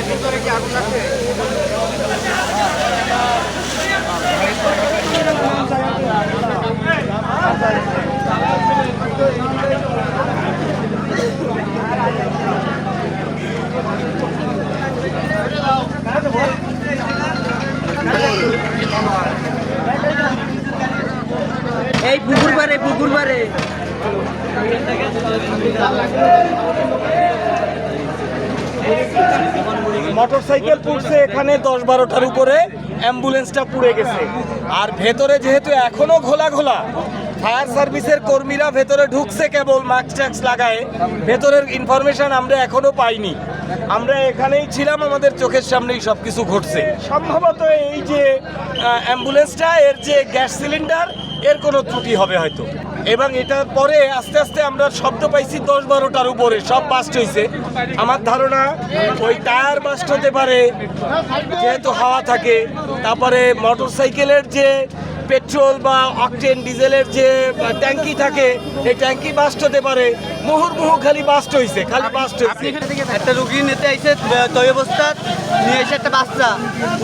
ভিতরে কি আগুন লাগছে? এই পুকুর পারে মোটরসাইকেল পুড়ছে এখানে 10-12টার উপরে, অ্যাম্বুলেন্সটা পুড়ে গেছে। আর ভেতরে যেহেতু এখনো ঘোলা ফায়ার সার্ভিসের কর্মীরা ভেতরে ঢুকছে কেবল মাস্ক ট্যাক্স লাগায়, ভেতরের ইনফরমেশন আমরা এখনো পাইনি। আমরা এখানেই ছিলাম, আমাদের চোখের সামনেই সব কিছু ঘটছে। সম্ভবত এই যে অ্যাম্বুলেন্সটা, এর যে গ্যাস সিলিন্ডার, এর কোনো ত্রুটি হবে হয়তো। এবং এটার পরে আস্তে আস্তে আমরা শব্দ পাইছি 10-12টার উপরে সব বাস্ট হয়েছে। আমার ধারণা ওই টায়ার বাস্ট হতে পারে যেহেতু হাওয়া থাকে, তারপরে মোটরসাইকেলের যে পেট্রোল বা অকটেন ডিজেলের যে ট্যাঙ্কি থাকে এই ট্যাঙ্কি বাস্ট হতে পারে। মুহুর্মুহু খালি বাস্ট হয়েছে। একটা রুগী নিতে আইসে তৈ অবস্থা নিয়ে এসে একটা বাচ্চা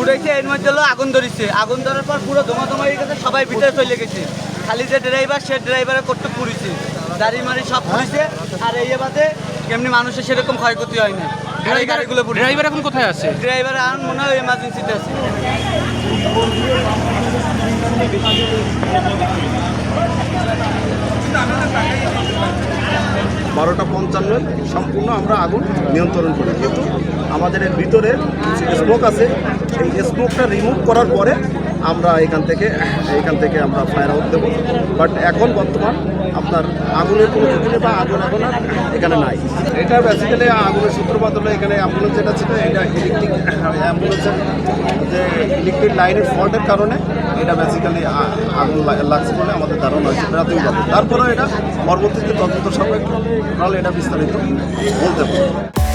উঠেছে, এর মধ্যে আগুন ধরেছে। আগুন ধরার পর পুরো ধোঁয়া হয়ে গেছে, সবাই ভিতরে চলে গেছে। খালি যে ড্রাইভার, সে ড্রাইভারের করতে পুড়েছে, দাড়ি মারি সব পুড়েছে। আর এই বাদে এমনি মানুষের সেরকম ক্ষয়ক্ষতি হয় না। ড্রাইভার এখন কোথায় আছে? ড্রাইভার এখন মনে হয় এমার্জেন্সিতে আছে। 12:55 সম্পূর্ণ আমরা আগুন নিয়ন্ত্রণ করি, কিন্তু আমাদের এর ভিতরে স্মোক আছে। এই স্মোকটা রিমুভ করার পরে আমরা এখান থেকে আমরা ফায়ার আউট দেবো। বাট এখন বর্তমান আপনার আগুনের কোনো ঝুঁকি নেই বা আগুন এখন আর এখানে নাই। এটা বেসিক্যালি আগুনের সূত্রপাত হলো এখানে অ্যাম্বুলেন্স যেটা ছিল, এটা ইলেকট্রিক অ্যাম্বুলেন্সের যে ইলেকট্রিক লাইনের ফল্টের কারণে এটা বেসিক্যালি আগুন লাগছে বলে আমাদের ধারণা হয়েছে প্রাথমিকভাবে। তারপরেও এটা পরবর্তীতে তদন্ত সাপেক্ষে এটা বিস্তারিত বলতে পারবো।